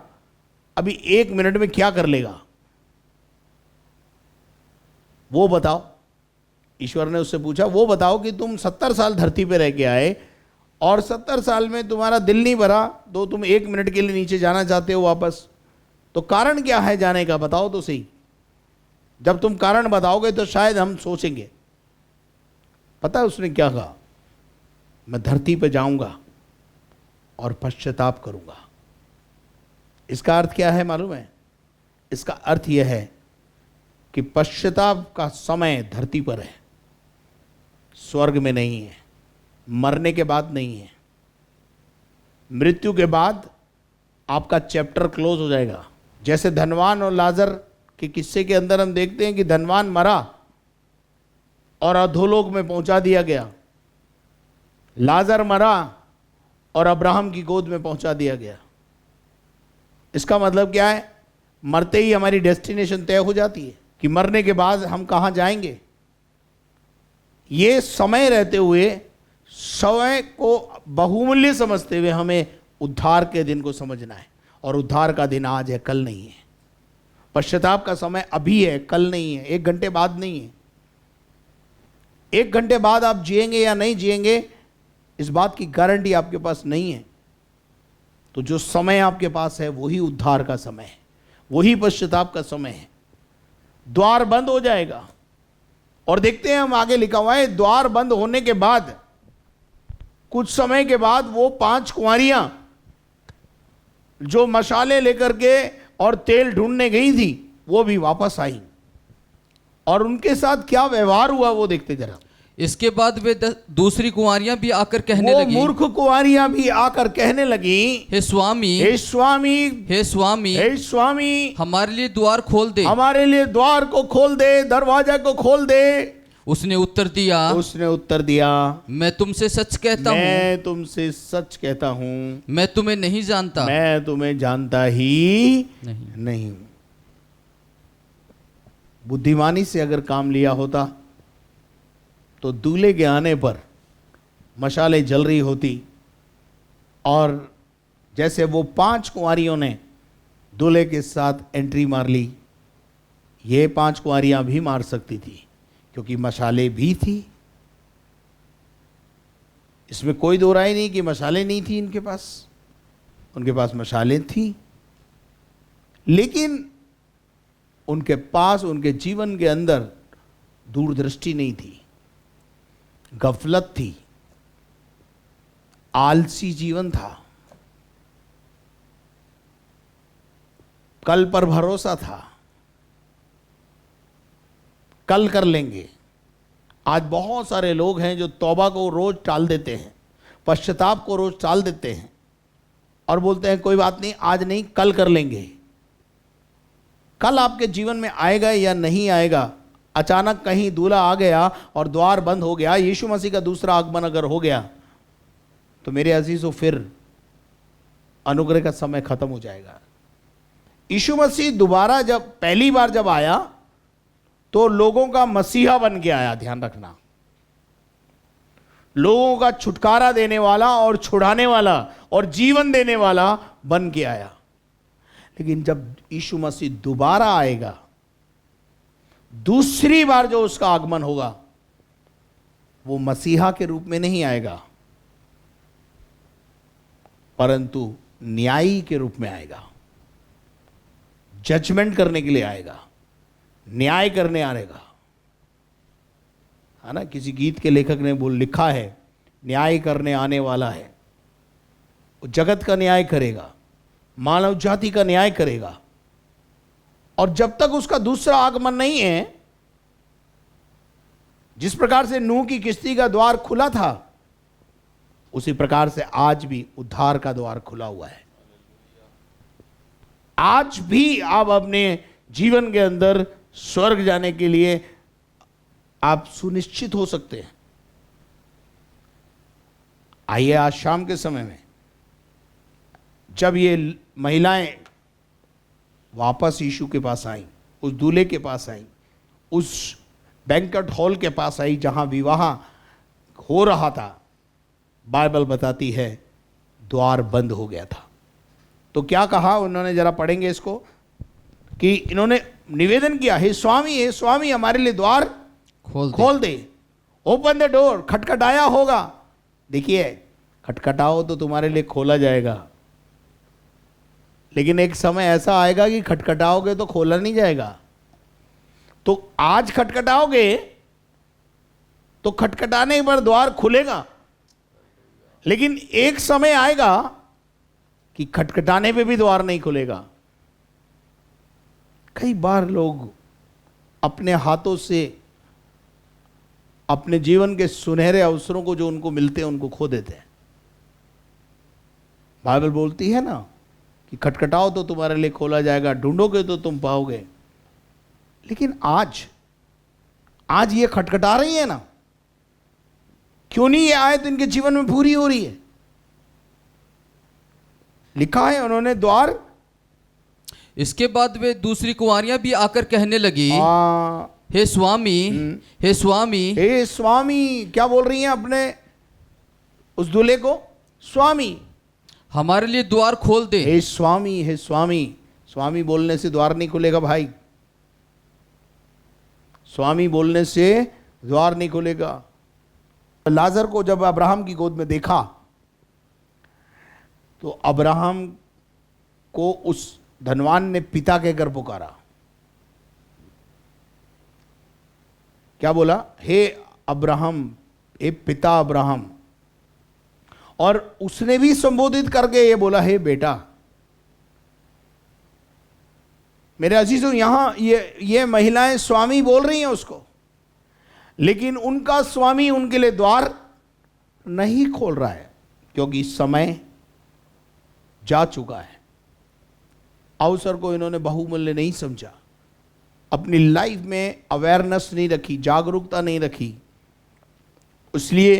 अभी 1 मिनट में क्या कर लेगा वो बताओ। ईश्वर ने उससे पूछा, वो बताओ कि तुम 70 साल धरती पे रह के आए और 70 साल में तुम्हारा दिल नहीं भरा, तो तुम 1 मिनट के लिए नीचे जाना चाहते हो वापस, तो कारण क्या है जाने का? बताओ तो सही। जब तुम कारण बताओगे तो शायद हम सोचेंगे। पता है उसने क्या कहा? मैं धरती पे जाऊंगा और पश्चाताप करूंगा। इसका अर्थ क्या है मालूम है? इसका अर्थ यह है कि पश्चाताप का समय धरती पर है, स्वर्ग में नहीं है, मरने के बाद नहीं है। मृत्यु के बाद आपका चैप्टर क्लोज हो जाएगा। जैसे धनवान और लाजर के किस्से के अंदर हम देखते हैं कि धनवान मरा और अधोलोक में पहुंचा दिया गया, लाजर मरा और अब्राहम की गोद में पहुंचा दिया गया। इसका मतलब क्या है? मरते ही हमारी डेस्टिनेशन तय हो जाती है कि मरने के बाद हम कहां जाएंगे। ये समय रहते हुए, समय को बहुमूल्य समझते हुए हमें उद्धार के दिन को समझना है, और उद्धार का दिन आज है, कल नहीं है। पश्चाताप का समय अभी है, कल नहीं है, 1 घंटे बाद नहीं है। 1 घंटे बाद आप जिएंगे या नहीं जिएंगे, इस बात की गारंटी आपके पास नहीं है। तो जो समय आपके पास है वही उद्धार का समय है, वही पश्चाताप का समय है। द्वार बंद हो जाएगा और देखते हैं हम, आगे लिखा हुआ है द्वार बंद होने के बाद कुछ समय के बाद वो 5 कुंवारियां जो मशाले लेकर के और तेल ढूंढने गई थी वो भी वापस आई, और उनके साथ क्या व्यवहार हुआ वो देखते जरा। इसके बाद वे दूसरी कुंवारियां भी आकर कहने वो लगी, मूर्ख कुंवारियां भी आकर कहने लगी, हे स्वामी, हे स्वामी, हे स्वामी, हे स्वामी, हमारे लिए द्वार खोल दे। हमारे लिए द्वार को खोल दे, दरवाजा को खोल दे। उसने उत्तर दिया, उसने उत्तर दिया, मैं तुमसे सच कहता हूँ, मैं तुमसे सच कहता हूँ, मैं तुम्हें नहीं जानता। मैं तुम्हें जानता ही नहीं। नहीं। बुद्धिमानी से अगर काम लिया होता तो दूल्हे के आने पर मशालें जल रही होती, और जैसे वो 5 कुंवारियों ने दूल्हे के साथ एंट्री मार ली, ये 5 कुंवारियां भी मार सकती थी, क्योंकि मशालें भी थी। इसमें कोई दो राय नहीं कि मशालें नहीं थी इनके पास, उनके पास मशालें थी, लेकिन उनके पास, उनके जीवन के अंदर दूरदृष्टि नहीं थी, गफलत थी, आलसी जीवन था, कल पर भरोसा था, कल कर लेंगे। आज बहुत सारे लोग हैं जो तौबा को रोज टाल देते हैं, पश्चाताप को रोज टाल देते हैं और बोलते हैं कोई बात नहीं, आज नहीं, कल कर लेंगे। कल आपके जीवन में आएगा या नहीं आएगा? अचानक कहीं दूल्हा आ गया और द्वार बंद हो गया, यीशु मसीह का दूसरा आगमन अगर हो गया तो मेरे अजीजों फिर अनुग्रह का समय खत्म हो जाएगा। यीशु मसीह दोबारा जब पहली बार जब आया तो लोगों का मसीहा बन के आया, ध्यान रखना, लोगों का छुटकारा देने वाला और छुड़ाने वाला और जीवन देने वाला बन के आया। लेकिन जब यीशु मसीह दोबारा आएगा, दूसरी बार जो उसका आगमन होगा, वो मसीहा के रूप में नहीं आएगा, परंतु न्यायी के रूप में आएगा, जजमेंट करने के लिए आएगा, न्याय करने आएगा। है ना, किसी गीत के लेखक ने लिखा है, न्याय करने आने वाला है, वो जगत का न्याय करेगा, मानव जाति का न्याय करेगा। और जब तक उसका दूसरा आगमन नहीं है, जिस प्रकार से नूह की किश्ती का द्वार खुला था, उसी प्रकार से आज भी उद्धार का द्वार खुला हुआ है। आज भी आप अपने जीवन के अंदर स्वर्ग जाने के लिए आप सुनिश्चित हो सकते हैं। आइए आज शाम के समय में जब ये महिलाएं वापस यीशु के पास आई, उस दूल्हे के पास आई, उस बैंक्वेट हॉल के पास आई जहां विवाह हो रहा था, बाइबल बताती है द्वार बंद हो गया था। तो क्या कहा उन्होंने, जरा पढ़ेंगे इसको, कि इन्होंने निवेदन किया, हे स्वामी, हमारे लिए द्वार खोल दे, ओपन द डोर। खटखटाया होगा, देखिए खटखटाओ तो तुम्हारे लिए खोला जाएगा, लेकिन एक समय ऐसा आएगा कि खटखटाओगे तो खोला नहीं जाएगा। तो आज खटखटाओगे तो खटखटाने पर द्वार खुलेगा, लेकिन एक समय आएगा कि खटखटाने पे भी द्वार नहीं खुलेगा। कई बार लोग अपने हाथों से अपने जीवन के सुनहरे अवसरों को जो उनको मिलते हैं उनको खो देते हैं। बाइबल बोलती है ना कि खटखटाओ तो तुम्हारे लिए खोला जाएगा, ढूंढोगे तो तुम पाओगे। लेकिन आज ये खटखटा रही है ना, क्यों नहीं ये आयत इनके जीवन में पूरी हो रही है? लिखा है उन्होंने द्वार। इसके बाद वे दूसरी कुंवारियां भी आकर कहने लगी, हे स्वामी, हे स्वामी, हे स्वामी, क्या बोल रही हैं अपने उस दूल्हे को? स्वामी, हमारे लिए द्वार खोल दे। हे स्वामी, हे स्वामी। स्वामी बोलने से द्वार नहीं खुलेगा भाई, स्वामी बोलने से द्वार नहीं खुलेगा। लाजर को जब अब्राहम की गोद में देखा तो अब्राहम को उस धनवान ने पिता कहकर पुकारा। क्या बोला? हे अब्राहम, हे पिता अब्राहम। और उसने भी संबोधित करके ये बोला, हे बेटा। मेरे अजीजों, यहां ये महिलाएं स्वामी बोल रही हैं उसको, लेकिन उनका स्वामी उनके लिए द्वार नहीं खोल रहा है, क्योंकि समय जा चुका है। अवसर को इन्होंने बहुमूल्य नहीं समझा, अपनी लाइफ में अवेयरनेस नहीं रखी, जागरूकता नहीं रखी, इसलिए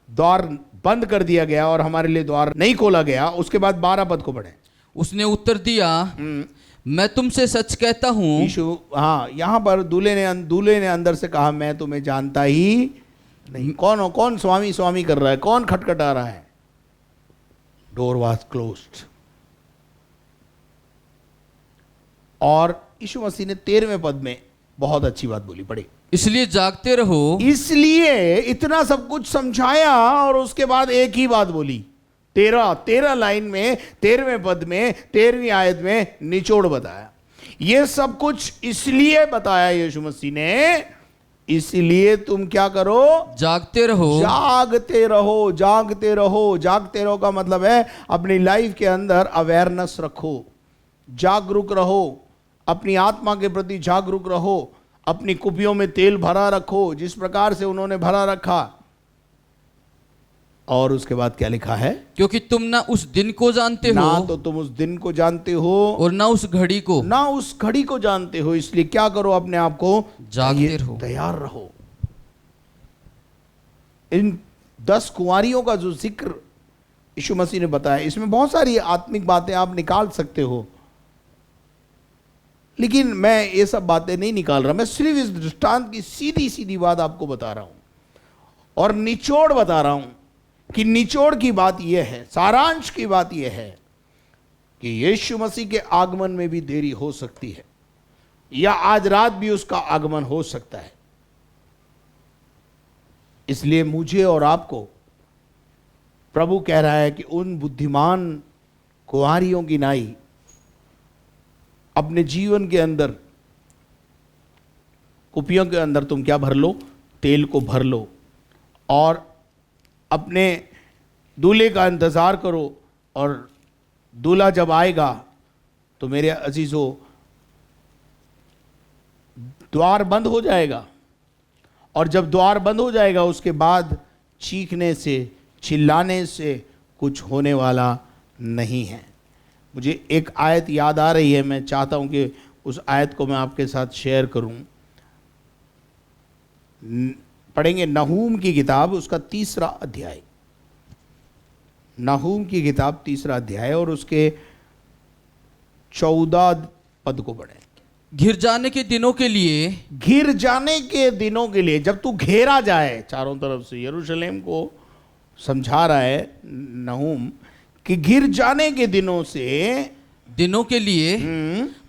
द्वार बंद कर दिया गया और हमारे लिए द्वार नहीं खोला गया। उसके बाद 12 पद को पढ़े। उसने उत्तर दिया, मैं तुमसे सच कहता हूँ। यीशु, हाँ, यहां पर दूल्हे ने अंदर से कहा, मैं तुम्हें जानता ही नहीं। कौन स्वामी स्वामी कर रहा है? कौन खटखटा रहा है? Door was closed. और यीशु मसीह ने 13वें पद में बहुत अच्छी बात बोली, पढ़े। इसलिए जागते रहो। इसलिए इतना सब कुछ समझाया और उसके बाद एक ही बात बोली। 13 लाइन में, 13वें पद में, 13वीं आयत में निचोड़ बताया। ये सब कुछ इसलिए बताया यीशु मसीह ने, इसलिए तुम क्या करो? जागते रहो। जागते रहो, जागते रहो। जागते रहो का मतलब है अपनी लाइफ के अंदर अवेयरनेस रखो, जागरूक रहो, अपनी आत्मा के प्रति जागरूक रहो, अपनी कुपियों में तेल भरा रखो जिस प्रकार से उन्होंने भरा रखा। और उसके बाद क्या लिखा है? क्योंकि तुम ना उस दिन को जानते हो, ना तो तुम उस दिन को जानते हो और ना उस घड़ी को, ना उस घड़ी को जानते हो, इसलिए क्या करो? अपने आप को जागते रहो, तैयार रहो। इन 10 कुंवारियों का जो जिक्र यीशु मसीह ने बताया, इसमें बहुत सारी आत्मिक बातें आप निकाल सकते हो, लेकिन मैं ये सब बातें नहीं निकाल रहा। मैं सिर्फ इस दृष्टांत की सीधी सीधी बात आपको बता रहा हूं और निचोड़ बता रहा हूं कि निचोड़ की बात यह है, सारांश की बात यह है कि यीशु मसीह के आगमन में भी देरी हो सकती है, या आज रात भी उसका आगमन हो सकता है। इसलिए मुझे और आपको प्रभु कह रहा है कि उन बुद्धिमान कुंवारियों की नाई अपने जीवन के अंदर, कुपियों के अंदर तुम क्या भर लो? तेल को भर लो और अपने दूल्हे का इंतज़ार करो। और दूल्हा जब आएगा तो मेरे अजीजों, द्वार बंद हो जाएगा, और जब द्वार बंद हो जाएगा उसके बाद चीखने से, चिल्लाने से कुछ होने वाला नहीं है। मुझे एक आयत याद आ रही है, मैं चाहता हूं कि उस आयत को मैं आपके साथ शेयर करूं। पढ़ेंगे नहूम की किताब, उसका 3रा अध्याय। नहूम की किताब 3रा अध्याय और उसके 14 पद को पढ़ें। घिर जाने के दिनों के लिए, घिर जाने के दिनों के लिए, जब तू घेरा जाए चारों तरफ से, यरूशलेम को समझा रहा है नहूम कि घिर जाने के दिनों के लिए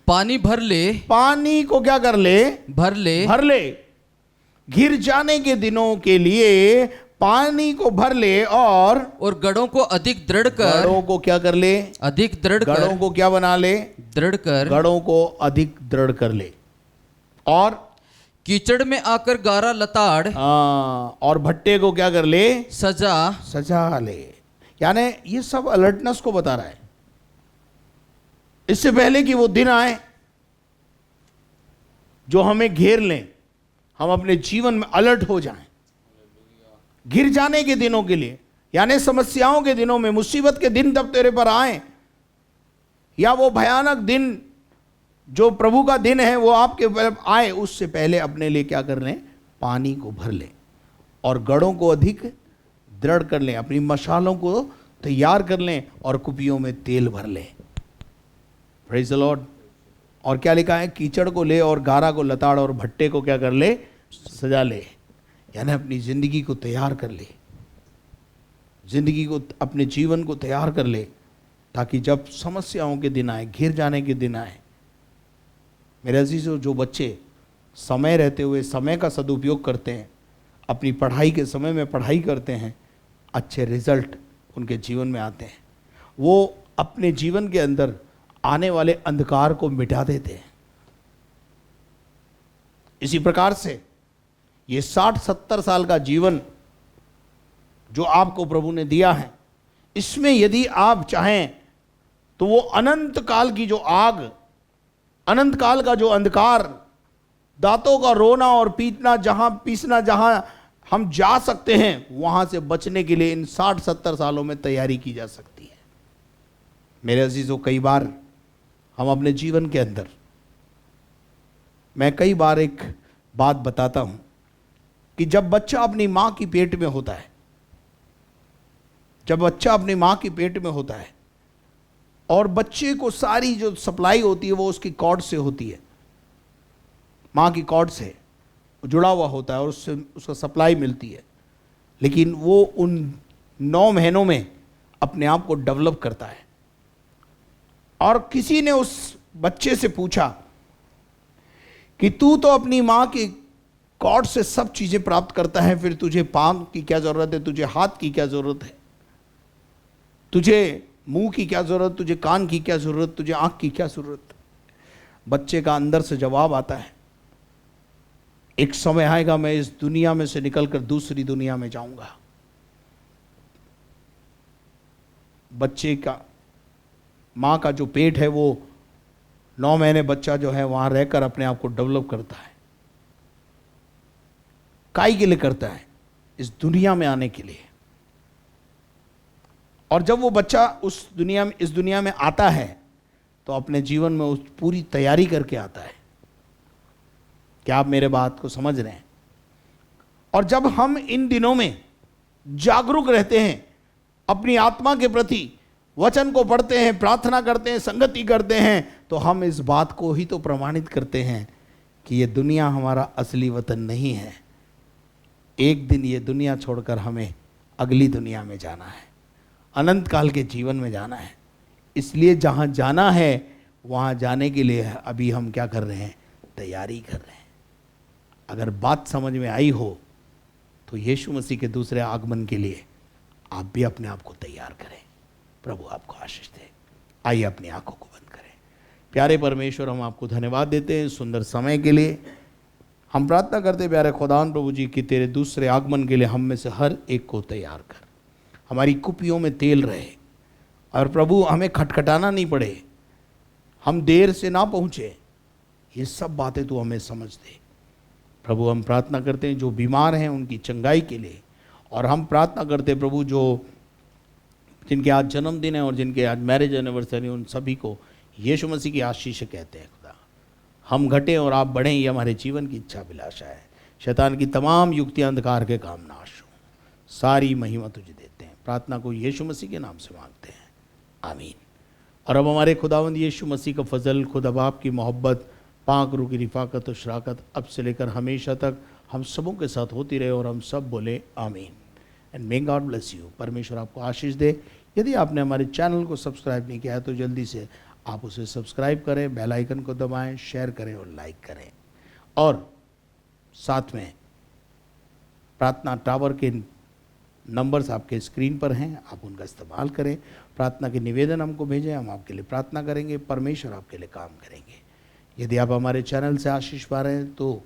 पानी भर ले। पानी को क्या कर ले? भर ले। घिर जाने के दिनों के लिए पानी को भर ले और गढ़ों को अधिक दृढ़ कर। गढ़ों को क्या कर ले? अधिक दृढ़ कर। गढ़ों को क्या बना ले? दृढ़ कर। गढ़ों को अधिक दृढ़ कर ले। और कीचड़ में आकर गारा लताड़। और भट्टे को क्या कर ले? सजा ले। यानी ये सब अलर्टनेस को बता रहा है, इससे पहले कि वो दिन आए जो हमें घेर लें, हम अपने जीवन में अलर्ट हो जाएं। घिर जाने के दिनों के लिए, यानी समस्याओं के दिनों में, मुसीबत के दिन जब तेरे पर आए, या वो भयानक दिन जो प्रभु का दिन है वो आपके आए, उससे पहले अपने लिए क्या कर लें? पानी को भर लें और गढ़ों को अधिक दृढ़ कर लें, अपनी मशालों को तैयार कर लें और कुपियों में तेल भर लें। Praise the Lord. और क्या लिखा है? कीचड़ को ले और गारा को लताड़ और भट्टे को क्या कर ले? सजा ले। यानी अपनी जिंदगी को तैयार कर ले, जिंदगी को, अपने जीवन को तैयार कर ले, ताकि जब समस्याओं के दिन आए, घिर जाने के दिन आए। मेरे अजीजों, जो बच्चे समय रहते हुए समय का सदुपयोग करते हैं, अपनी पढ़ाई के समय में पढ़ाई करते हैं, अच्छे रिजल्ट उनके जीवन में आते हैं। वो अपने जीवन के अंदर आने वाले अंधकार को मिटा देते हैं। इसी प्रकार से ये 60-70 साल का जीवन जो आपको प्रभु ने दिया है, इसमें यदि आप चाहें तो वो अनंत काल की जो आग, अनंत काल का जो अंधकार, दांतों का रोना और पीसना जहां हम जा सकते हैं, वहां से बचने के लिए इन 60-70 सालों में तैयारी की जा सकती है। मेरे अजीजों, कई बार हम अपने जीवन के अंदर, मैं कई बार एक बात बताता हूं कि जब बच्चा अपनी मां की पेट में होता है, जब बच्चा अपनी मां की पेट में होता है और बच्चे को सारी जो सप्लाई होती है वो उसकी कॉर्ड से होती है, मां की कॉर्ड से जुड़ा हुआ होता है और उससे उसका सप्लाई मिलती है। लेकिन वो उन 9 महीनों में अपने आप को डेवलप करता है। और किसी ने उस बच्चे से पूछा कि तू तो अपनी मां की कॉर्ड से सब चीजें प्राप्त करता है, फिर तुझे पांव की क्या जरूरत है, तुझे हाथ की क्या जरूरत है, तुझे मुंह की क्या जरूरत, तुझे कान की क्या जरूरत, तुझे आंख की क्या जरूरत। बच्चे का अंदर से जवाब आता है, एक समय आएगा मैं इस दुनिया में से निकलकर दूसरी दुनिया में जाऊंगा। बच्चे का मां का जो पेट है वो 9 महीने बच्चा जो है वहां रहकर अपने आप को डेवलप करता है। काई के लिए करता है? इस दुनिया में आने के लिए। और जब वो बच्चा इस दुनिया में आता है तो अपने जीवन में उस पूरी तैयारी करके आता है। क्या आप मेरे बात को समझ रहे हैं? और जब हम इन दिनों में जागरूक रहते हैं, अपनी आत्मा के प्रति वचन को पढ़ते हैं, प्रार्थना करते हैं, संगति करते हैं, तो हम इस बात को ही तो प्रमाणित करते हैं कि ये दुनिया हमारा असली वतन नहीं है। एक दिन ये दुनिया छोड़कर हमें अगली दुनिया में जाना है, अनंत काल के जीवन में जाना है। इसलिए जहाँ जाना है वहाँ जाने के लिए अभी हम क्या कर रहे हैं? तैयारी कर रहे हैं। अगर बात समझ में आई हो तो यीशु मसीह के दूसरे आगमन के लिए आप भी अपने आप को तैयार करें। प्रभु आपको आशीष दे। आइए अपनी आंखों को बंद करें। प्यारे परमेश्वर, हम आपको धन्यवाद देते हैं सुंदर समय के लिए। हम प्रार्थना करते हैं प्यारे खुदावन प्रभु जी कि तेरे दूसरे आगमन के लिए हम में से हर एक को तैयार कर, हमारी कुपियों में तेल रहे और प्रभु हमें खटखटाना नहीं पड़े, हम देर से ना पहुँचे, ये सब बातें तू हमें समझ दे। प्रभु हम प्रार्थना करते हैं जो बीमार हैं उनकी चंगाई के लिए, और हम प्रार्थना करते हैं प्रभु जो जिनके आज जन्मदिन है और जिनके आज मैरिज एनिवर्सरी, उन सभी को यीशु मसीह की आशीष कहते हैं। खुदा हम घटें और आप बढ़ें, ये हमारे जीवन की इच्छा अभिलाषा है। शैतान की तमाम युक्तियां अंधकार के काम नाश हों। सारी महिमा तुझे देते हैं। प्रार्थना को यीशु मसीह के नाम से मांगते हैं, आमीन। और अब हमारे खुदावंद यीशु मसीह का फजल, खुदा बाप की मोहब्बत, पाक रूह की रिफाकत और शराकत अब से लेकर हमेशा तक हम सबों के साथ होती रहे, और हम सब बोले आमीन। And may God bless you. परमेश्वर आपको आशीष दे। यदि आपने हमारे चैनल को सब्सक्राइब नहीं किया है तो जल्दी से आप उसे सब्सक्राइब करें, बेल आइकन को दबाएं, शेयर करें और लाइक करें। और साथ में प्रार्थना टावर के नंबर्स आपके स्क्रीन पर हैं, आप उनका इस्तेमाल करें। प्रार्थना के निवेदन हमको भेजें, हम आपके लिए प्रार्थना करेंगे, परमेश्वर आपके लिए काम करेंगे। यदि आप हमारे चैनल से आशीष पा रहे हैं तो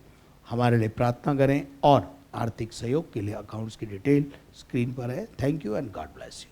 हमारे लिए प्रार्थना करें, और आर्थिक सहयोग के लिए अकाउंट्स की डिटेल स्क्रीन पर है। Thank you and God bless you.